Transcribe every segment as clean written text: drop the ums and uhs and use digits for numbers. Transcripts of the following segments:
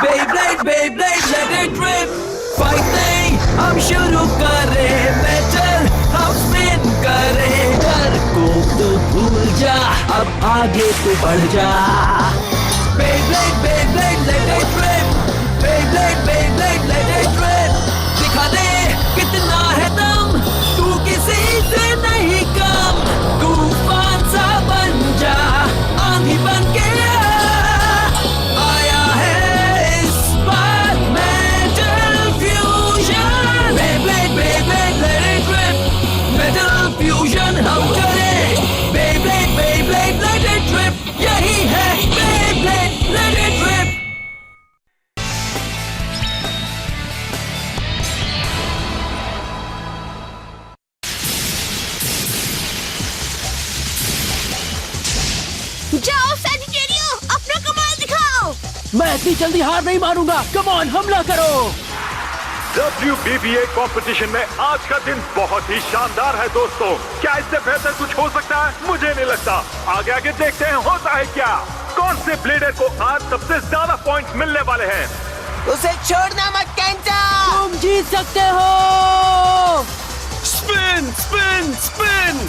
Beyblade, Beyblade, let it rip. Fight नहीं, हम शुरू करें बैटल, हम स्पिन करें। डर को तो भूल जा, अब आगे तो बढ़ जा। Beyblade, Beyblade, let it rip. Beyblade, Beyblade, let it rip. दिखा दे कितना है दम, तू किसी से नहीं कम। तूफान सा बन जा, आंधी बन के आया है इस बार metal fusion. Beyblade, Beyblade, let it rip. Metal fusion हम करें। Beyblade, Beyblade, let it rip. यही है Beyblade, let it rip. जाओ सैजिटेरियो, अपना कमाल दिखाओ। मैं इतनी जल्दी हार नहीं मानूंगा। कम ऑन, हमला करो। WBBA कंपटीशन में आज का दिन बहुत ही शानदार है दोस्तों। क्या इससे बेहतर कुछ हो सकता है? मुझे नहीं लगता। आगे आगे देखते हैं होता है क्या। कौन से ब्लेडर को आज सबसे ज्यादा पॉइंट्स मिलने वाले हैं? उसे छोड़ना मत केंटा। तुम जीत सकते हो। Spin, spin, spin.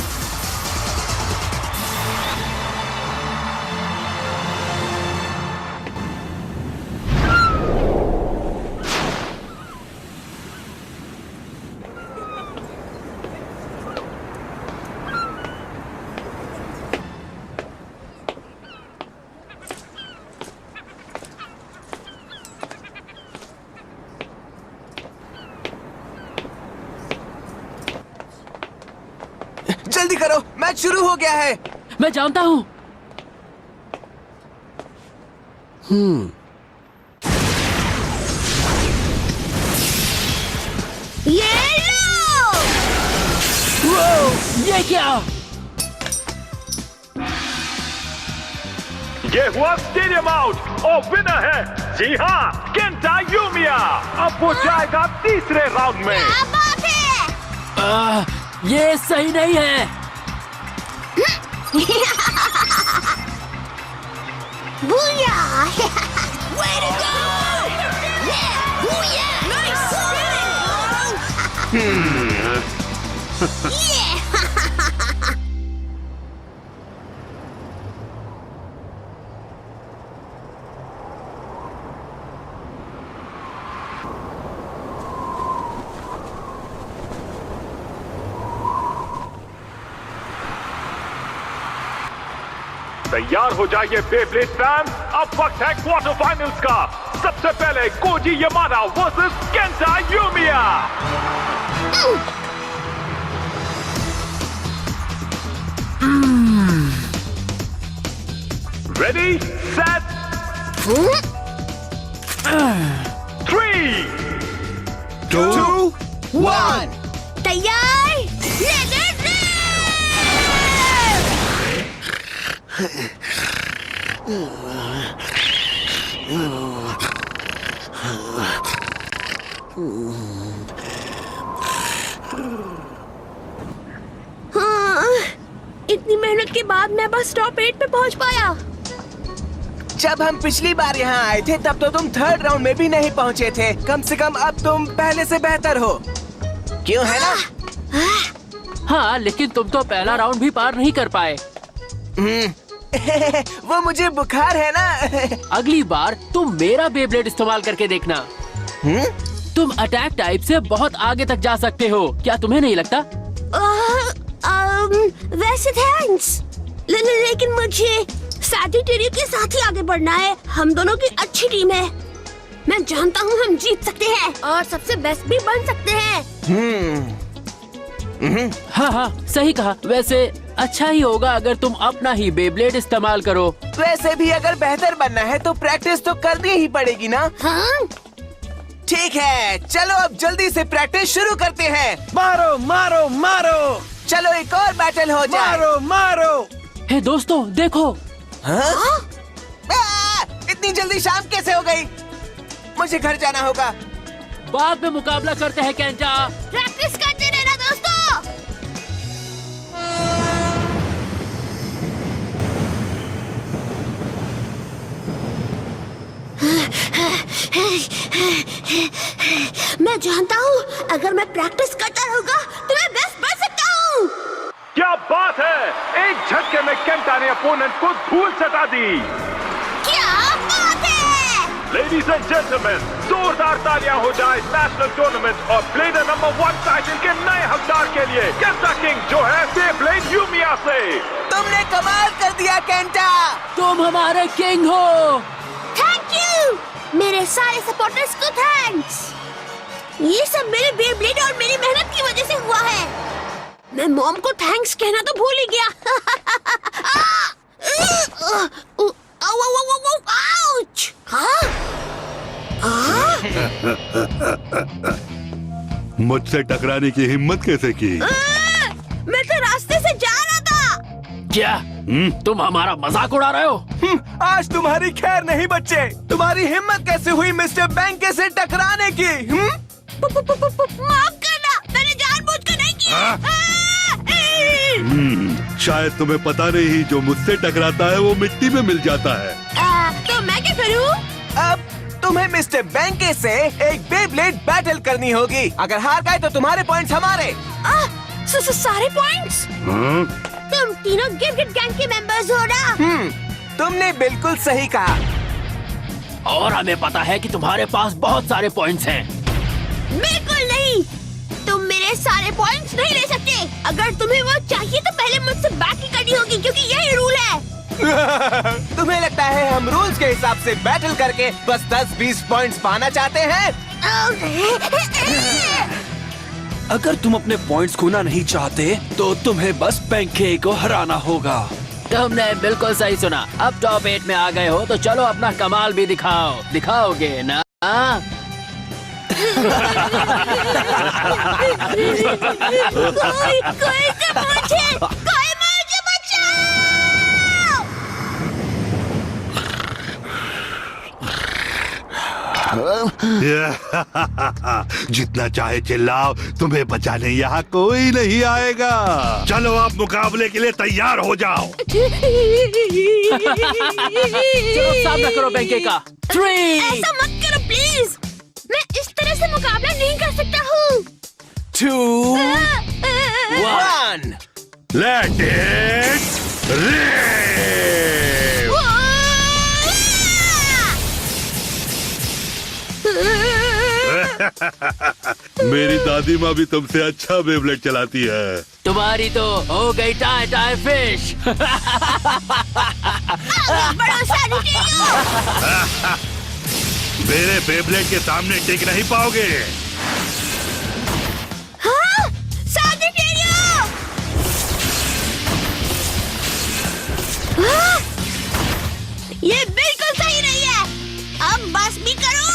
जल्दी करो, मैच शुरू हो गया है। मैं जानता हूँ। ये लो। वो, ये क्या? ये हुआ स्टेडियम आउट और विनर है, जी हाँ, केंटा यूमिया। अब वो जाएगा तीसरे राउंड में। क्या बात है? ये सही नहीं है। Booyah! Way to go! Yeah! Booyah! Nice spinning! Yeah! तैयार हो जाइए बेब्लेड फैंस, अब वक्त है क्वार्टर फाइनल्स का। सबसे पहले Koji Yamada versus Kenta Yumiya. Ready, set, 3, 2, 1। तैयार? Let it rip! हाँ, इतनी मेहनत के बाद मैं बस टॉप 8 पे पहुंच पाया। जब हम पिछली बार यहाँ आए थे तब तो तुम थर्ड राउंड में भी नहीं पहुँचे थे। कम से कम अब तुम पहले से बेहतर हो, क्यों है ना? हाँ, लेकिन तुम तो पहला राउंड भी पार नहीं कर पाए। वो मुझे बुखार है ना। अगली बार तुम मेरा बेब्लेड इस्तेमाल करके देखना। तुम अटैक टाइप से बहुत आगे तक जा सकते हो, क्या तुम्हें नहीं लगता? वैसे थैंक्स, लेकिन मुझे सैजिटेरियो के साथ ही आगे बढ़ना है। हम दोनों की अच्छी टीम है। मैं जानता हूँ हम जीत सकते हैं और सबसे बेस्ट भी बन सकते हैं। हाँ हाँ, सही कहा। वैसे अच्छा ही होगा अगर तुम अपना ही बेब्लेड इस्तेमाल करो। वैसे भी अगर बेहतर बनना है तो प्रैक्टिस तो करनी ही पड़ेगी ना। हाँ? ठीक है, चलो अब जल्दी से प्रैक्टिस शुरू करते हैं। मारो, मारो, मारो। चलो एक और बैटल हो जाए। मारो, मारो। हे दोस्तों, देखो। हाँ? इतनी जल्दी शाम कैसे हो गई? मुझे घर जाना होगा। बाद में मुकाबला करते हैं केंटा। प्रैक्टिस करते रहना दोस्तों। मैं जानता हूँ अगर मैं प्रैक्टिस करता रहूंगा तो मैं बेस्ट बन सकता हूँ। क्या बात है, एक झटके में केंटा ने अपोनेंट को धूल चटा दी। क्या बात है। लेडीज एंड जेंटलमैन, जोरदार तालियां हो जाए नेशनल टूर्नामेंट और ब्लेडर नंबर 1 टाइटल के नए हकदार के लिए, केंटा किंग जो है बेब्लेड यूमिया से। तुमने कमाल कर दिया केंटा। तुम हमारे किंग हो। थैंक यू मेरे सारे सपोर्टर्स को थैंक्स। ये सब मेरे बेब्लेड और मेरी मेहनत की वजह से हुआ है। मैं मॉम को थैंक्स कहना तो भूल ही गया। आउच! मुझसे टकराने की हिम्मत कैसे की? मैं तो रास्ते से जा रहा था। क्या तुम हमारा मजाक उड़ा रहे हो? आज तुम्हारी खैर नहीं बच्चे। तुम्हारी हिम्मत कैसे हुई मिस्टर बैंके से टकराने की? माफ करना, मैंने जानबूझकर नहीं किया। शायद तुम्हें पता नहीं, जो मुझसे टकराता है वो मिट्टी में मिल जाता है। तो मैं क्या करूं? अब तुम्हें मिस्टर बैंके से एक बेब्लेड बैटल करनी होगी। अगर हार गए तो तुम्हारे पॉइंट्स हमारे। सारे पॉइंट्स? तुम तीनों गिरगिट गैंग के मेंबर्स हो ना? तुमने बिल्कुल सही कहा। और हमें पता है कि तुम्हारे पास बहुत सारे पॉइंट्स हैं। बिल्कुल नहीं, तुम मेरे सारे पॉइंट्स नहीं ले सकते। अगर तुम्हें वो चाहिए तो पहले मुझसे बैटल करनी होगी, क्योंकि यही रूल है। तुम्हें लगता है हम रूल्स के हिसाब से बैटल करके बस 10-20 पॉइंट्स पाना चाहते हैं? अगर तुम अपने पॉइंट्स खोना नहीं चाहते तो तुम्हें बस बैंके को हराना होगा। तुमने बिल्कुल सही सुना। अब टॉप 8 में आ गए हो तो चलो अपना कमाल भी दिखाओ। दिखाओगे ना? कोई मुझे बचाओ! जितना चाहे चिल्लाओ, तुम्हें बचाने यहाँ कोई नहीं आएगा। चलो आप मुकाबले के लिए तैयार हो जाओ। चलो सामना करो बैंके का। 3 ऐसा मत करो प्लीज। मैं इस तरह से मुकाबला नहीं कर सकता हूँ। 2 1 Let it rip! मेरी दादी माँ भी तुमसे अच्छा बेब्लेड चलाती है। तुम्हारी तो हो गई टाई टाई फिश। मेरे बेब्लेड के सामने टिक नहीं पाओगे। ये बिल्कुल सही नहीं है। अब बस भी करो।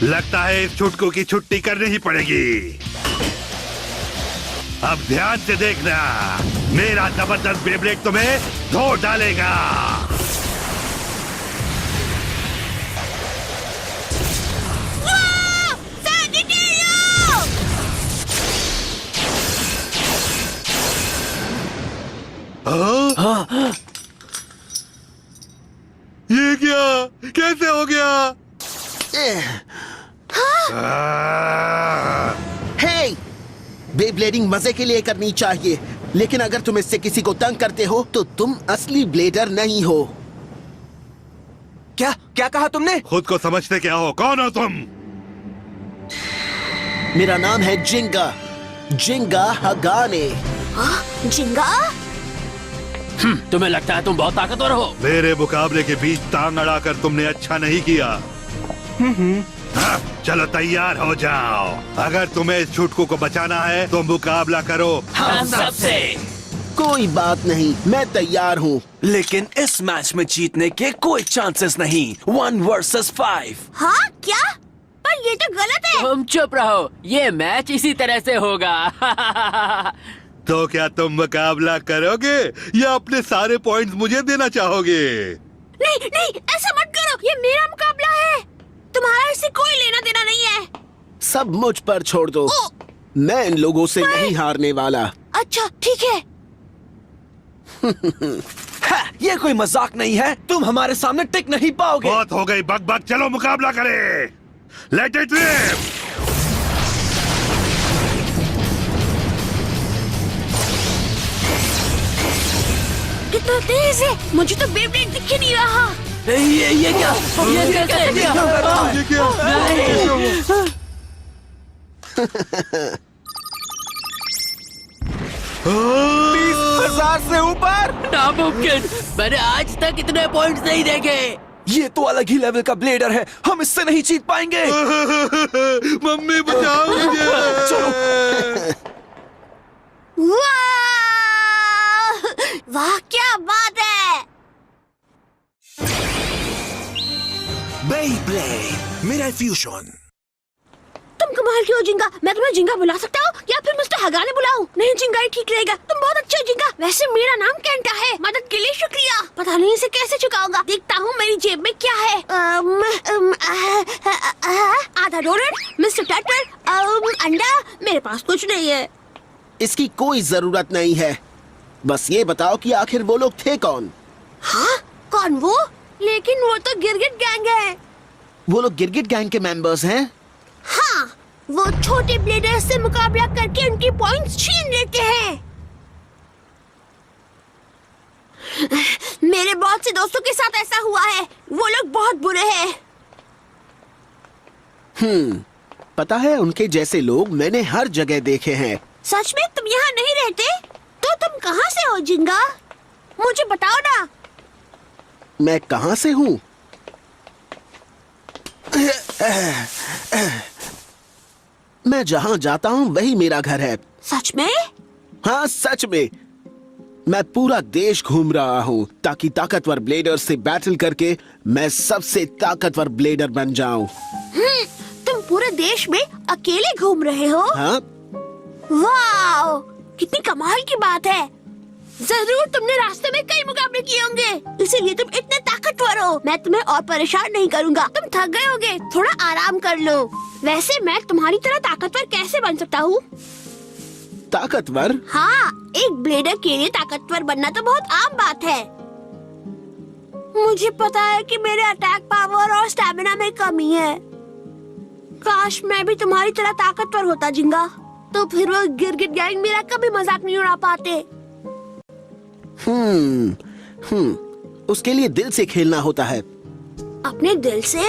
लगता है इस छुटकू की छुट्टी करनी ही पड़ेगी। अब ध्यान से देखना, मेरा जबरदस्त बेब्लेड तुम्हें धो डालेगा। ये क्या? कैसे हो गया? हे! बेब्लेडिंग मजे के लिए करनी चाहिए, लेकिन अगर तुम इससे किसी को तंग करते हो तो तुम असली ब्लेडर नहीं हो। क्या क्या कहा तुमने? खुद को समझते क्या हो? कौन हो तुम? मेरा नाम है जिंगा, जिंगा हगाने। जिंगा? तुम्हें लगता है तुम बहुत ताकतवर हो? मेरे मुकाबले के बीच टांग अड़ाकर तुमने अच्छा नहीं किया। हाँ, चलो तैयार हो जाओ। अगर तुम्हें इस छुटकू को बचाना है तो मुकाबला करो हम सबसे। कोई बात नहीं, मैं तैयार हूँ। लेकिन इस मैच में जीतने के कोई चांसेस नहीं। 1 वर्सेस 5। हाँ क्या? पर ये तो गलत है। तुम चुप रहो, ये मैच इसी तरह से होगा। तो क्या तुम मुकाबला करोगे या अपने सारे पॉइंट्स मुझे देना चाहोगे? नहीं नहीं, ऐसा मत करो। ये मेरा मुकाबला है, तुम्हारा इससे कोई लेना देना नहीं है। सब मुझ पर छोड़ दो। मैं इन लोगों से नहीं हारने वाला। अच्छा ठीक है। ये कोई मजाक नहीं है, तुम हमारे सामने टिक नहीं पाओगे। बहुत हो गई बक बक, चलो मुकाबला करें। Let it rip. कितना तेज है, मुझे तो बेब्लेड दिख ही नहीं रहा। ये क्या? ये कैसे किया? ये क्या? 20,000 से ऊपर। नामुमकिन, मैंने आज तक इतने पॉइंट्स नहीं देखे। ये तो अलग ही लेवल का ब्लेडर है, हम इससे नहीं जीत पाएंगे। मम्मी बचाओ मुझे। वाह, वाह क्या बात है। बेब्लेड मेरा फ्यूजन। तुम कमाल की हो जिंगा। मैं तुम्हें जिंगा बुला सकता हूँ या फिर मिस्टर हगाने बुलाऊं? नहीं, जिंगा ही ठीक रहेगा। तुम बहुत अच्छे हो जिंगा। वैसे मेरा नाम केंटा है। मदद के लिए शुक्रिया। पता नहीं इसे कैसे चुकाऊंगा। देखता हूँ मेरी जेब में क्या है। आधा डोनट, मिस्टर टटर, अंडा। मेरे पास कुछ नहीं है। इसकी कोई जरूरत नहीं है। बस ये बताओ कि आखिर वो लोग थे कौन? हाँ, कौन वो? लेकिन वो तो गिरगिट गैंग है। वो लोग गिरगिट गैंग के मेंबर्स हैं? हाँ, वो छोटे ब्लेडर्स से मुकाबला करके उनकी पॉइंट्स छीन लेते हैं। मेरे बहुत से दोस्तों के साथ ऐसा हुआ है। वो लोग बहुत बुरे हैं। पता है, उनके जैसे लोग मैंने हर जगह देखे हैं। सच में तुम यहाँ नहीं रहते? तो तुम कहाँ से हो जिंगा? मुझे बताओ ना। मैं कहाँ से हूँ? मैं जहाँ जाता हूँ वही मेरा घर है। सच में? हाँ, सच में। मैं पूरा देश घूम रहा हूँ ताकि ताकतवर ब्लेडर से बैटल करके मैं सबसे ताकतवर ब्लेडर बन जाऊँ। तुम पूरे देश में अकेले घूम रहे हो? हाँ, वाह, कितनी कमाल की बात है। जरूर तुमने रास्ते में कई मुकाबले किए होंगे, इसीलिए तुम इतने ताकतवर हो। मैं तुम्हें और परेशान नहीं करूँगा। तुम थक गए होगे, थोड़ा आराम कर लो। वैसे मैं तुम्हारी तरह ताकतवर कैसे बन सकता हूँ? ताकतवर? हाँ, एक ब्लेडर के लिए ताकतवर बनना तो बहुत आम बात है। मुझे पता है कि मेरे अटैक पावर और स्टैमिना में कमी है। काश मैं भी तुम्हारी तरह ताकतवर होता जिंगा, तो फिर वो गिरगिट गैंग मेरा कभी मजाक नहीं उड़ा पाते। उसके लिए दिल से खेलना होता है। अपने दिल से?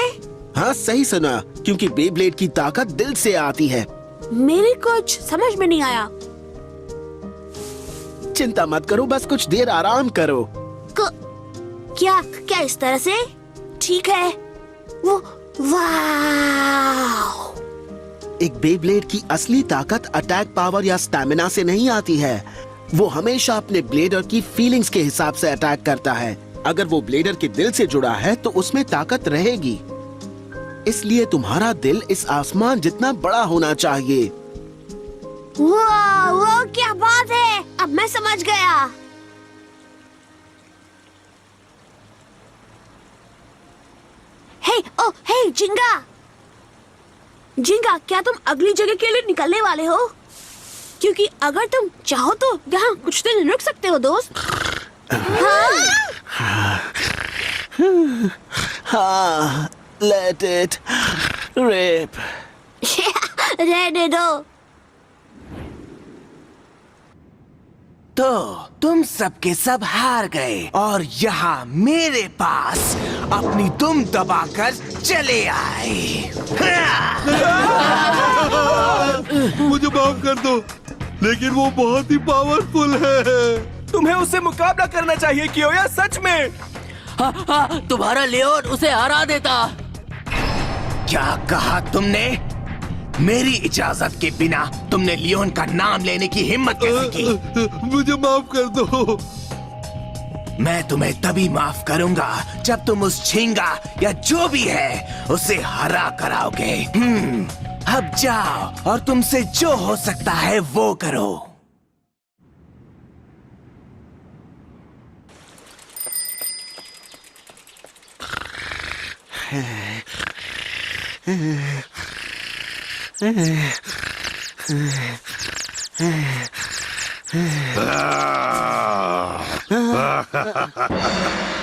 हाँ, सही सुना, क्योंकि बेब्लेड की ताकत दिल से आती है। मेरी कुछ समझ में नहीं आया। चिंता मत करो, बस कुछ देर आराम करो। क्या इस तरह से? ठीक है। वो वाह! एक बेब्लेड की असली ताकत अटैक पावर या स्टैमिना से नहीं आती है। वो हमेशा अपने ब्लेडर की फीलिंग्स के हिसाब से अटैक करता है। अगर वो ब्लेडर के दिल से जुड़ा है तो उसमें ताकत रहेगी। इसलिए तुम्हारा दिल इस आसमान जितना बड़ा होना चाहिए। वाह, वो क्या बात है। अब मैं समझ गया। हे जिंगा, जिंगा, क्या तुम अगली जगह के लिए निकलने वाले हो? क्योंकि अगर तुम चाहो तो यहाँ कुछ दिन रुक सकते हो दोस्त। हाँ, let it rip। रहने दो। तो तुम सबके सब हार गए और यहाँ मेरे पास अपनी दुम दबाकर चले आए। मुझे माफ कर दो, लेकिन वो बहुत ही पावरफुल है। तुम्हें उससे मुकाबला करना चाहिए कियोया, सच में। हाँ, तुम्हारा लियोन उसे हरा देता। क्या कहा तुमने? मेरी इजाजत के बिना तुमने लियोन का नाम लेने की हिम्मत कैसे की? मुझे माफ कर दो। मैं तुम्हें तभी माफ करूंगा जब तुम उस झींगा या जो भी है उसे हरा कराओगे। अब जाओ और तुमसे जो हो सकता है वो करो।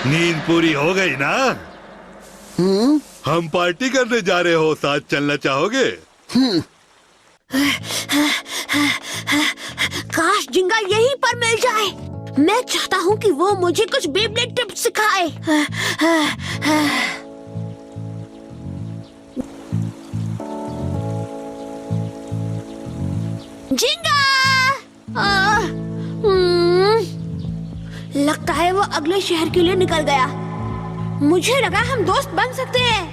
नींद पूरी हो गई ना? हम पार्टी करने जा रहे हो, साथ चलना चाहोगे? काश जिंगा यहीं पर मिल जाए। मैं चाहता हूँ कि वो मुझे कुछ बेब्लेड टिप्स सिखाए। जिंगा! लगता है वो अगले शहर के लिए निकल गया। मुझे लगा हम दोस्त बन सकते हैं।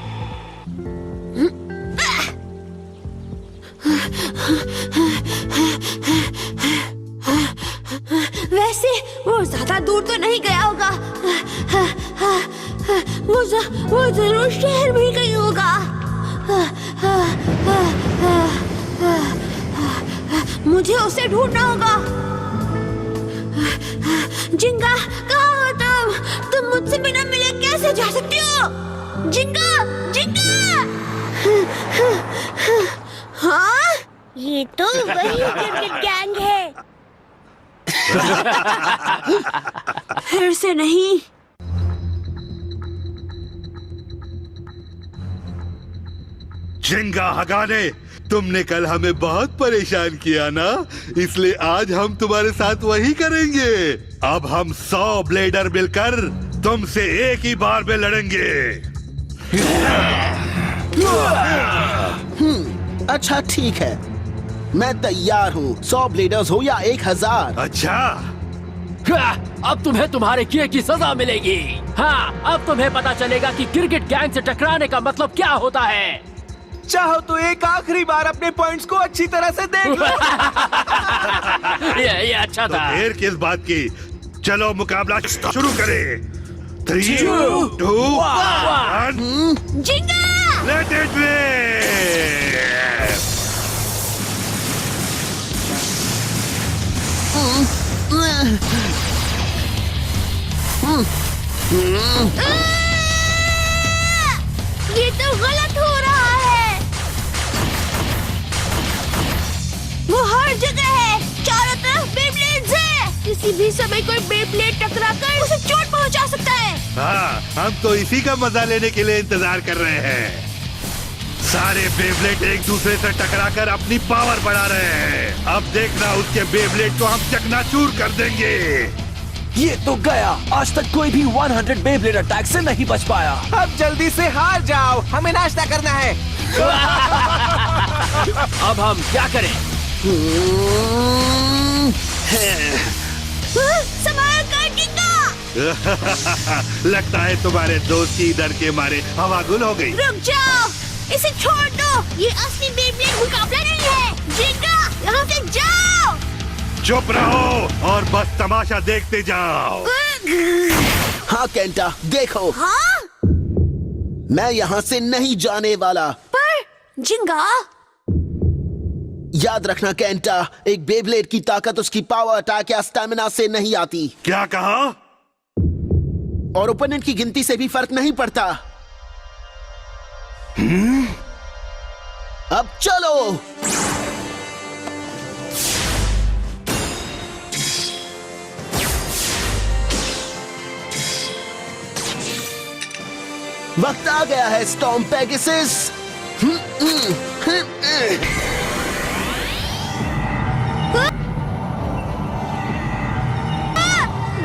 वैसे वो ज्यादा दूर तो नहीं गया होगा। वो जरूर शहर में ही कहीं होगा। मुझे उसे ढूंढना होगा। जिंगा, कहाँ हो तुम? तुम मुझसे बिना मिले कैसे जा सकती हो? जिंगा, जिंगा! हाँ? ये तो वही क्रिकेट गैंग है। फिर से नहीं। जिंगा हगाने, तुमने कल हमें बहुत परेशान किया ना, इसलिए आज हम तुम्हारे साथ वही करेंगे। अब हम 100 ब्लेडर मिलकर तुमसे एक ही बार में लड़ेंगे। अच्छा ठीक है, मैं तैयार हूँ। 100 ब्लेडर्स हो या 1000। अच्छा, अब तुम्हें तुम्हारे किए की सजा मिलेगी। हाँ, अब तुम्हें पता चलेगा कि क्रिकेट गैंग से टकराने का मतलब क्या होता है। चाहो तो एक आखिरी बार अपने पॉइंट्स को अच्छी तरह से देख लो। ये अच्छा तो था। देर किस बात की, चलो मुकाबला शुरू करें। 3, 2, 1, जिंगा! Let it play. ये तो गलत हो रहा है। वो हर जगह है, चारों तरफ बेब्लेड्स है। किसी भी समय कोई बेब्लेड टकराकर उसे चोट पहुंचा सकता है। हाँ, हम तो इसी का मजा लेने के लिए इंतजार कर रहे हैं। सारे बेब्लेड एक दूसरे से टकराकर अपनी पावर बढ़ा रहे हैं। अब देखना, उसके बेब्लेड को हम चकनाचूर कर देंगे। ये तो गया। आज तक कोई भी 100 बेब्लेड अटैक से नहीं बच पाया। अब जल्दी से हार जाओ, हमें नाश्ता करना है। अब हम क्या करें? संभाल कर जिंगा! लगता है तुम्हारे दोस्त की डर के मारे हवागुल हो गई। रुक जाओ, इसे छोड़ दो। ये असली बेब्लेड मुकाबला नहीं है। जिंगा, यहाँ से जाओ। चुप रहो और बस तमाशा देखते जाओ। हाँ केंटा, देखो। हाँ? मैं यहाँ से नहीं जाने वाला। पर जिंगा, याद रखना केंटा, एक बेब्लेड की ताकत उसकी पावर अटैक या स्टैमिना से नहीं आती। क्या कहा? और ओपोनेंट की गिनती से भी फर्क नहीं पड़ता। अब चलो। वक्त आ गया है स्टॉर्म पेगासस।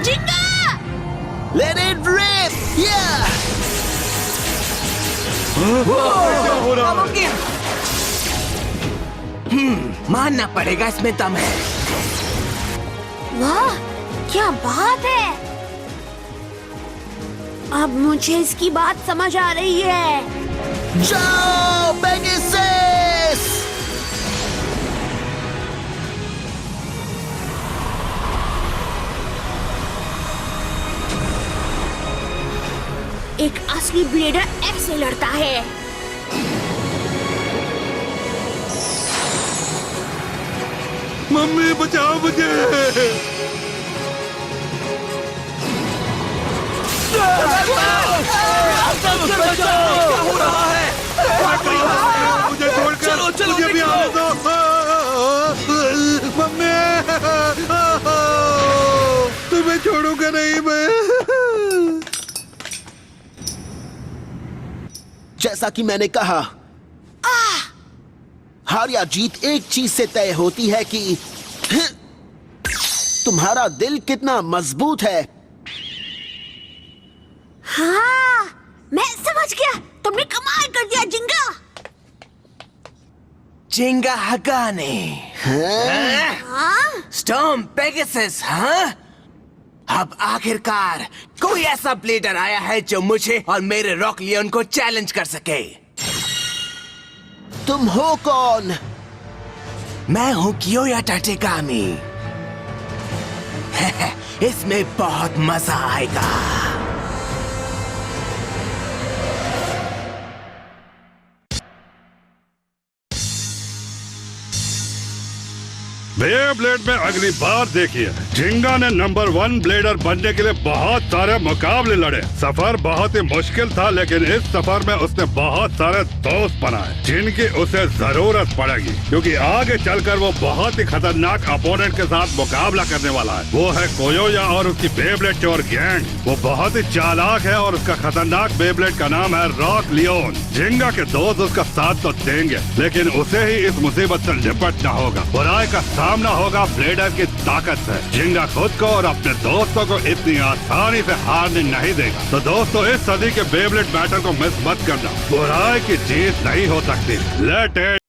जिंगा! Let it rip! Yeah! क्या हो रहा है? मानना पड़ेगा, इसमें दम है। वाह, क्या बात है। अब मुझे इसकी बात समझ आ रही है। जाओ पेगासस! एक असली ब्लेडर ऐसे लड़ता है। मम्मी बचाओ मुझे। क्या हो रहा है? मुझे छोड़कर चलो, चलो, मुझे भी निकलो। आने दो। मम्मी जैसा कि मैंने कहा, हार या जीत एक चीज से तय होती है कि तुम्हारा दिल कितना मजबूत है। हाँ, मैं समझ गया। तुमने कमाल कर दिया जिंगा। जिंगा हगाने। हाँ? स्टॉर्म पेगासस, हाँ? अब आखिरकार कोई ऐसा ब्लेडर आया है जो मुझे और मेरे रॉक लियोन को चैलेंज कर सके। तुम हो कौन? मैं हूँ कियोया टाटेगामी। इसमें बहुत मजा आएगा। बेब्लेड में अगली बार देखिए, जिंगा ने नंबर 1 ब्लेडर बनने के लिए बहुत सारे मुकाबले लड़े। सफर बहुत ही मुश्किल था, लेकिन इस सफर में उसने बहुत सारे दोस्त बनाए जिनकी उसे जरूरत पड़ेगी, क्योंकि आगे चलकर वो बहुत ही खतरनाक अपोनेंट के साथ मुकाबला करने वाला है। वो है कोयोया और उसकी बेब्लेड चोर गैंग। वो बहुत ही चालाक है और उसका खतरनाक बेब्लेड का नाम है रॉक लियोन। जिंगा के दोस्त उसका साथ तो देंगे, लेकिन उसे ही इस मुसीबत से निपटना होगा। बुराई का सामना होगा ब्लेडर की ताकत से। जिंगा खुद को और अपने दोस्तों को इतनी आसानी से हारने नहीं देगा। तो दोस्तों, इस सदी के बेब्लेड बैटल को मिस मत करना। बुराई की जीत नहीं हो सकती। Let it